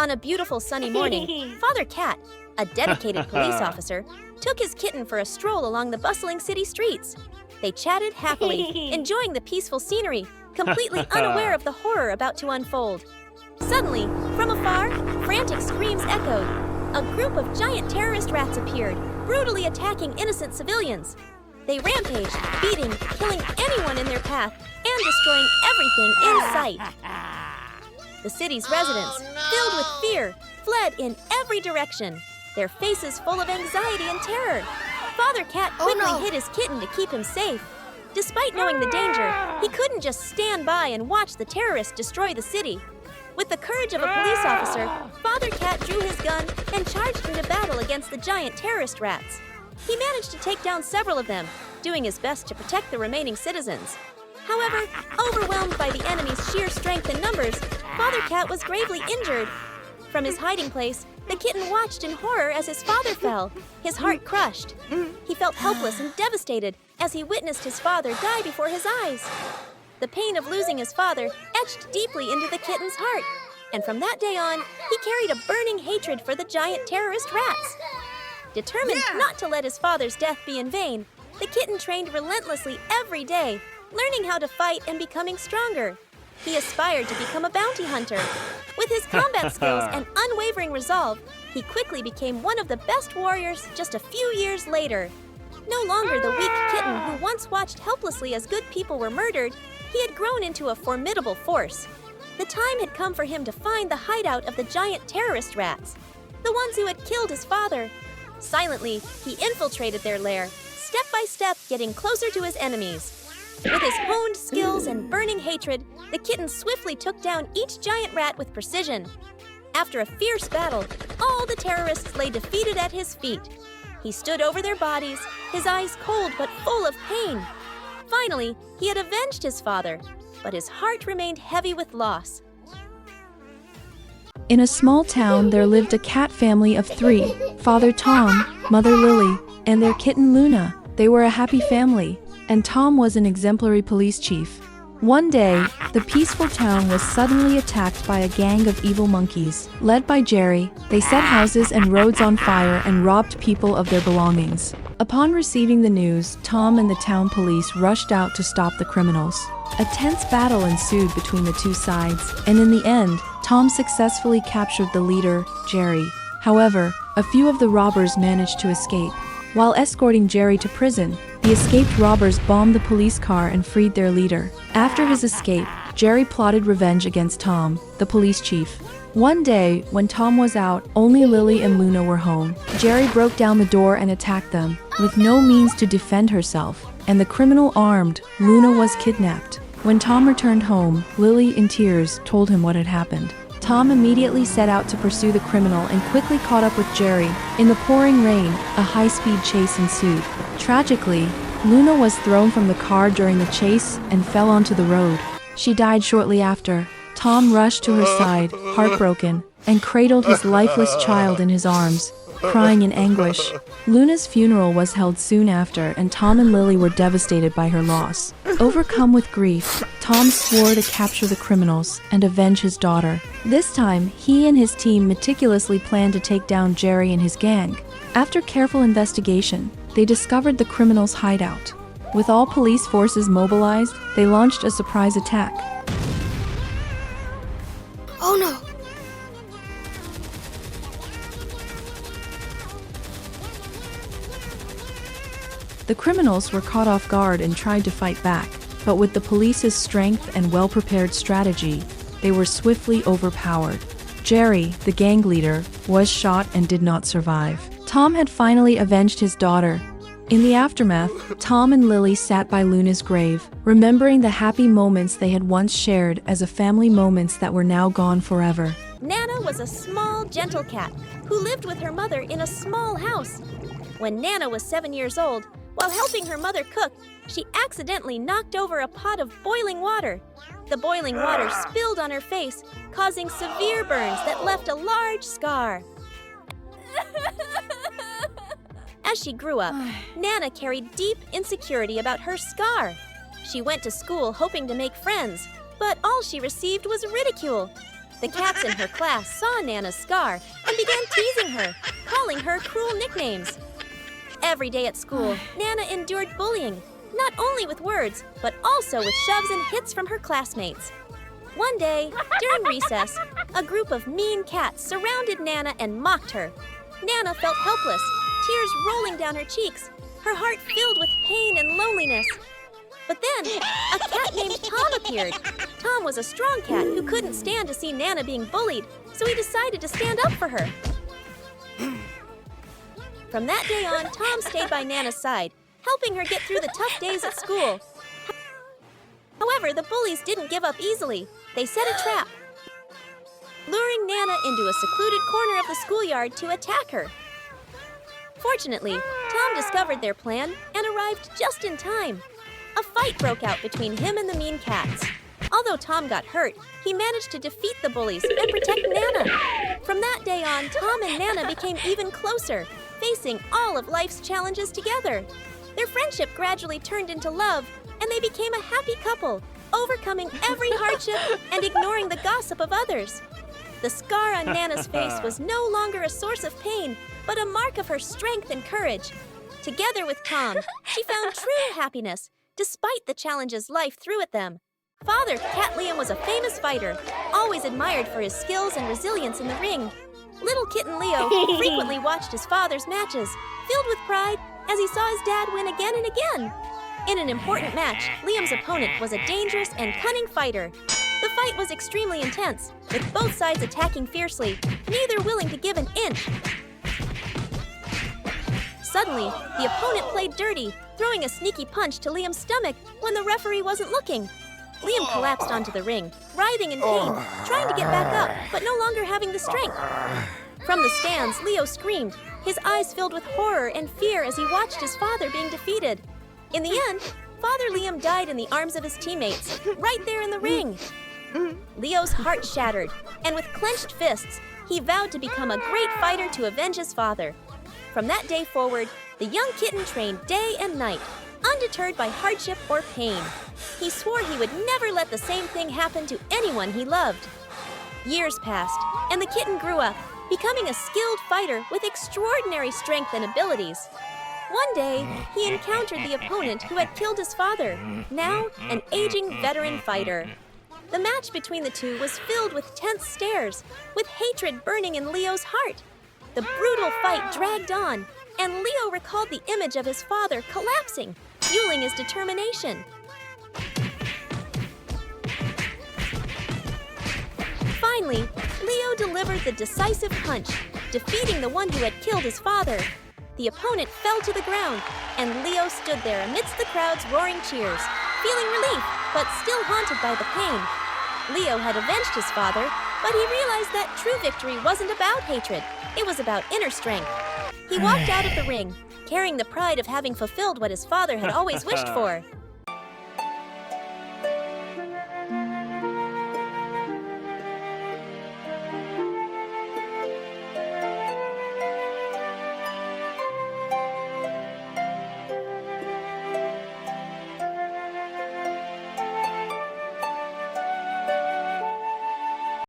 On a beautiful sunny morning, Father Cat, a dedicated police officer, took his kitten for a stroll along the bustling city streets. They chatted happily, enjoying the peaceful scenery, completely unaware of the horror about to unfold. Suddenly, from afar, frantic screams echoed. A group of giant terrorist rats appeared, brutally attacking innocent civilians. They rampaged, beating, killing anyone in their path, and destroying everything in sight. The city's residents, filled with fear, fled in every direction, their faces full of anxiety and terror. Father Cat quickly hid his kitten to keep him safe. Despite knowing the danger, he couldn't just stand by and watch the terrorists destroy the city. With the courage of a police officer, Father Cat drew his gun and charged into battle against the giant terrorist rats. He managed to take down several of them, doing his best to protect the remaining citizens. However, overwhelmed by the enemy's sheer strength and numbers, Father Cat was gravely injured. From his hiding place, the kitten watched in horror as his father fell, his heart crushed. He felt helpless and devastated as he witnessed his father die before his eyes. The pain of losing his father etched deeply into the kitten's heart, and from that day on, he carried a burning hatred for the giant terrorist rats. Determined not to let his father's death be in vain, the kitten trained relentlessly every day, learning how to fight and becoming stronger. He aspired to become a bounty hunter. With his combat skills and unwavering resolve, he quickly became one of the best warriors just a few years later. No longer the weak kitten who once watched helplessly as good people were murdered, he had grown into a formidable force. The time had come for him to find the hideout of the giant terrorist rats, the ones who had killed his father. Silently, he infiltrated their lair, step by step getting closer to his enemies. With his honed skills and burning hatred, the kitten swiftly took down each giant rat with precision. After a fierce battle, all the terrorists lay defeated at his feet. He stood over their bodies, his eyes cold but full of pain. Finally, he had avenged his father, but his heart remained heavy with loss. In a small town, there lived a cat family of 3, Father Tom, Mother Lily, and their kitten Luna. They were a happy family, and Tom was an exemplary police chief. One day, the peaceful town was suddenly attacked by a gang of evil monkeys. Led by Jerry, they set houses and roads on fire and robbed people of their belongings. Upon receiving the news, Tom and the town police rushed out to stop the criminals. A tense battle ensued between the two sides, and in the end, Tom successfully captured the leader, Jerry. However, a few of the robbers managed to escape. While escorting Jerry to prison, the escaped robbers bombed the police car and freed their leader. After his escape, Jerry plotted revenge against Tom, the police chief. One day, when Tom was out, only Lily and Luna were home. Jerry broke down the door and attacked them, with no means to defend herself, and the criminal armed, Luna was kidnapped. When Tom returned home, Lily, in tears, told him what had happened. Tom immediately set out to pursue the criminal and quickly caught up with Jerry. In the pouring rain, a high-speed chase ensued. Tragically, Luna was thrown from the car during the chase and fell onto the road. She died shortly after. Tom rushed to her side, heartbroken, and cradled his lifeless child in his arms, crying in anguish. Luna's funeral was held soon after, and Tom and Lily were devastated by her loss. Overcome with grief, Tom swore to capture the criminals and avenge his daughter. This time, he and his team meticulously planned to take down Jerry and his gang. After careful investigation, they discovered the criminals' hideout. With all police forces mobilized, they launched a surprise attack. Oh no! The criminals were caught off guard and tried to fight back, but with the police's strength and well-prepared strategy, they were swiftly overpowered. Jerry, the gang leader, was shot and did not survive. Tom had finally avenged his daughter. In the aftermath, Tom and Lily sat by Luna's grave, remembering the happy moments they had once shared as a family, moments that were now gone forever. Nana was a small, gentle cat who lived with her mother in a small house. When Nana was 7 years old, while helping her mother cook, she accidentally knocked over a pot of boiling water. The boiling water spilled on her face, causing severe burns that left a large scar. As she grew up, Nana carried deep insecurity about her scar. She went to school hoping to make friends, but all she received was ridicule. The cats in her class saw Nana's scar and began teasing her, calling her cruel nicknames. Every day at school, Nana endured bullying, not only with words, but also with shoves and hits from her classmates. One day, during recess, a group of mean cats surrounded Nana and mocked her. Nana felt helpless, tears rolling down her cheeks, her heart filled with pain and loneliness. But then, a cat named Tom appeared. Tom was a strong cat who couldn't stand to see Nana being bullied, so he decided to stand up for her. From that day on, Tom stayed by Nana's side, helping her get through the tough days at school. However, the bullies didn't give up easily. They set a trap, luring Nana into a secluded corner of the schoolyard to attack her. Fortunately, Tom discovered their plan and arrived just in time. A fight broke out between him and the mean cats. Although Tom got hurt, he managed to defeat the bullies and protect Nana. From that day on, Tom and Nana became even closer, facing all of life's challenges together. Their friendship gradually turned into love, and they became a happy couple, overcoming every hardship and ignoring the gossip of others. The scar on Nana's face was no longer a source of pain, but a mark of her strength and courage. Together with Tom, she found true happiness, despite the challenges life threw at them. Father Cat Liam was a famous fighter, always admired for his skills and resilience in the ring. Little kitten Leo frequently watched his father's matches, filled with pride as he saw his dad win again and again. In an important match, Liam's opponent was a dangerous and cunning fighter. The fight was extremely intense, with both sides attacking fiercely, neither willing to give an inch. Suddenly, the opponent played dirty, throwing a sneaky punch to Liam's stomach when the referee wasn't looking. Liam collapsed onto the ring, writhing in pain, trying to get back up, but no longer having the strength. From the stands, Leo screamed, his eyes filled with horror and fear as he watched his father being defeated. In the end, Father Liam died in the arms of his teammates, right there in the ring. Leo's heart shattered, and with clenched fists, he vowed to become a great fighter to avenge his father. From that day forward, the young kitten trained day and night, undeterred by hardship or pain. He swore he would never let the same thing happen to anyone he loved. Years passed, and the kitten grew up, becoming a skilled fighter with extraordinary strength and abilities. One day, he encountered the opponent who had killed his father, now an aging veteran fighter. The match between the two was filled with tense stares, with hatred burning in Leo's heart. The brutal fight dragged on, and Leo recalled the image of his father collapsing, fueling his determination. Finally, Leo delivered the decisive punch, defeating the one who had killed his father. The opponent fell to the ground, and Leo stood there amidst the crowd's roaring cheers, feeling relief, but still haunted by the pain. Leo had avenged his father, but he realized that true victory wasn't about hatred. It was about inner strength. He walked out of the ring, carrying the pride of having fulfilled what his father had always wished for.